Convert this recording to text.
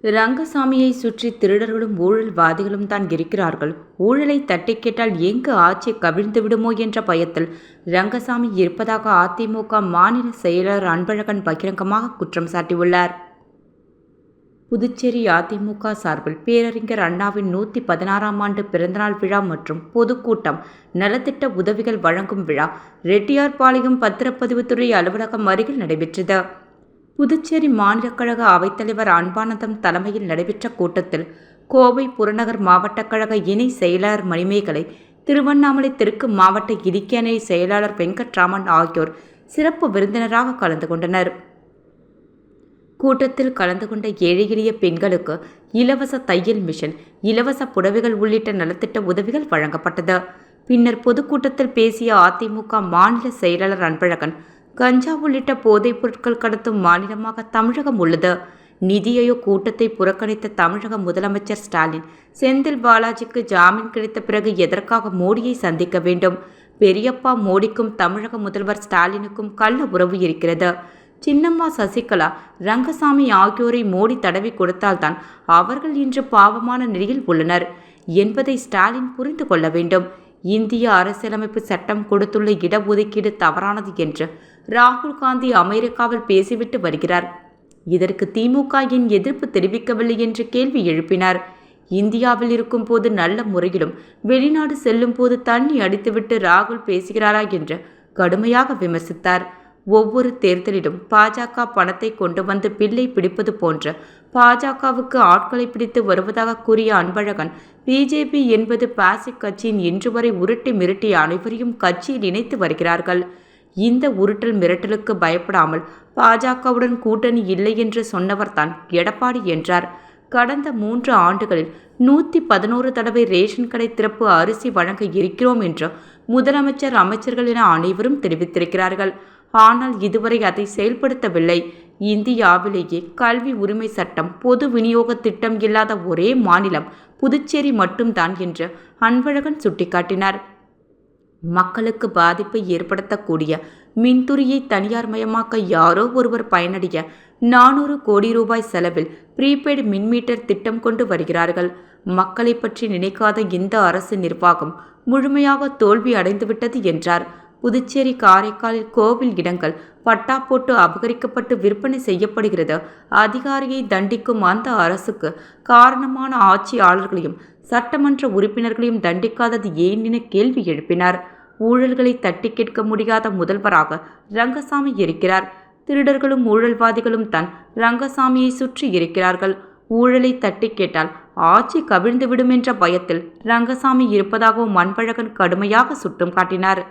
ரங்கசாமியை சுற்றி திருடர்களும் ஊழல்வாதிகளும் தான் இருக்கிறார்கள். ஊழலை தட்டி கேட்டால் எங்கு ஆட்சி கவிழ்ந்து விடுமோ என்ற பயத்தில் ரங்கசாமி இருப்பதாக அதிமுக மாநில செயலர் அன்பழகன் பகிரங்கமாக குற்றம் சாட்டியுள்ளார். புதுச்சேரி அதிமுக சார்பில் பேரறிஞர் அண்ணாவின் 116ஆம் ஆண்டு பிறந்தநாள் விழா மற்றும் பொதுக்கூட்டம், நலத்திட்ட உதவிகள் வழங்கும் விழா ரெட்டியார்பாளையம் பத்திரப்பதிவுத்துறை அலுவலகம் அருகில் நடைபெற்றது. புதுச்சேரி மாநில கழக அவைத்தலைவர் அன்பானந்தம் தலைமையில் நடைபெற்ற கூட்டத்தில் கோவை புறநகர் மாவட்ட கழக இணை செயலாளர் மணிமேகலை, திருவண்ணாமலை தெற்கு மாவட்ட இடிக்கணை செயலாளர் வெங்கட்ராமன் ஆகியோர் சிறப்பு விருந்தினராக கலந்து கொண்டனர். கூட்டத்தில் கலந்து கொண்ட ஏழை எளிய பெண்களுக்கு இலவச தையல் மிஷின், இலவச புடவைகள் உள்ளிட்ட நலத்திட்ட உதவிகள் வழங்கப்பட்டது. பின்னர் பொதுக்கூட்டத்தில் பேசிய அதிமுக மாநில செயலாளர் அன்பழகன், கஞ்சா உள்ளிட்ட போதைப் பொருட்கள் கடத்தும் மாநிலமாக தமிழகம் உள்ளது. நிதி ஆயோக் கூட்டத்தை புறக்கணித்த தமிழக முதலமைச்சர் ஸ்டாலின், செந்தில் பாலாஜிக்கு ஜாமீன் கிடைத்த பிறகு எதற்காக மோடியை சந்திக்க வேண்டும்? பெரியப்பா மோடிக்கும் தமிழக முதல்வர் ஸ்டாலினுக்கும் கள்ள உறவு இருக்கிறது. சின்னம்மா சசிகலா, ரங்கசாமி ஆகியோரை மோடி தடவி கொடுத்தால்தான் அவர்கள் இன்று பாவமான நிலையில் உள்ளனர் என்பதை ஸ்டாலின் புரிந்து கொள்ள வேண்டும். இந்திய அரசியலமைப்பு சட்டம் கொடுத்துள்ள இடஒதுக்கீடு தவறானது என்று ராகுல் காந்தி அமெரிக்காவில் பேசிவிட்டு வருகிறார். இதற்கு திமுக ஏன் எதிர்ப்பு தெரிவிக்கவில்லை என்று கேள்வி எழுப்பினார். இந்தியாவில் இருக்கும் போது நல்ல முறையிலும் வெளிநாடு செல்லும் போது தண்ணி அடித்துவிட்டு ராகுல் பேசுகிறாரா என்று கடுமையாக விமர்சித்தார். ஒவ்வொரு தேர்தலிலும் பாஜக பணத்தை கொண்டு வந்து பிள்ளை பிடிப்பது போன்ற பாஜகவுக்கு ஆட்களை பிடித்து வருவதாக கூறிய அன்பழகன், பிஜேபி என்பது பாசிக் கட்சியின் இன்று வரை உருட்டி மிரட்டிய அனைவரையும் கட்சியில் இணைத்து வருகிறார்கள். இந்த உருட்டல் மிரட்டலுக்கு பயப்படாமல் பாஜகவுடன் கூட்டணி இல்லை என்று சொன்னவர்தான் எடப்பாடி என்றார். கடந்த 3 ஆண்டுகளில் 111 தடவை ரேஷன் கடை திறப்பு, அரிசி வழங்க இருக்கிறோம் என்று முதலமைச்சர், அமைச்சர்கள் என அனைவரும் தெரிவித்திருக்கிறார்கள். ஆனால் இதுவரை அதை செயல்படுத்தவில்லை. இந்தியாவிலேயே கல்வி உரிமை சட்டம், பொது விநியோக திட்டம் இல்லாத ஒரே மாநிலம் புதுச்சேரி மட்டும்தான் என்று அன்பழகன் சுட்டிக்காட்டினார். மக்களுக்கு பாதிப்பை ஏற்படுத்தக்கூடிய மின்துறையை தனியார் மயமாக்க யாரோ ஒருவர் பயனடைய 400 கோடி ரூபாய் செலவில் ப்ரீபெய்டு மின்மீட்டர் திட்டம் கொண்டு வருகிறார்கள். மக்களை பற்றி நினைக்காத இந்த அரசு நிர்வாகம் முழுமையாக தோல்வி அடைந்துவிட்டது என்றார். புதுச்சேரி, காரைக்காலில் கோவில் இடங்கள் பட்டா போட்டு அபகரிக்கப்பட்டு விற்பனை செய்யப்படுகிறது. அதிகாரியை தண்டிக்கும் அந்த அரசுக்கு காரணமான ஆட்சியாளர்களையும் சட்டமன்ற உறுப்பினர்களையும் தண்டிக்காதது ஏன் என கேள்வி எழுப்பினார். ஊழல்களை தட்டி கேட்க முடியாத முதல்வராக ரங்கசாமி இருக்கிறார். திருடர்களும் ஊழல்வாதிகளும் தான் ரங்கசாமியை சுற்றி இருக்கிறார்கள். ஊழலை தட்டி கேட்டால் ஆட்சி கவிழ்ந்துவிடும் என்ற பயத்தில் ரங்கசாமி இருப்பதாகவும் அன்பழகன் கடுமையாக சுட்டம் காட்டினார்.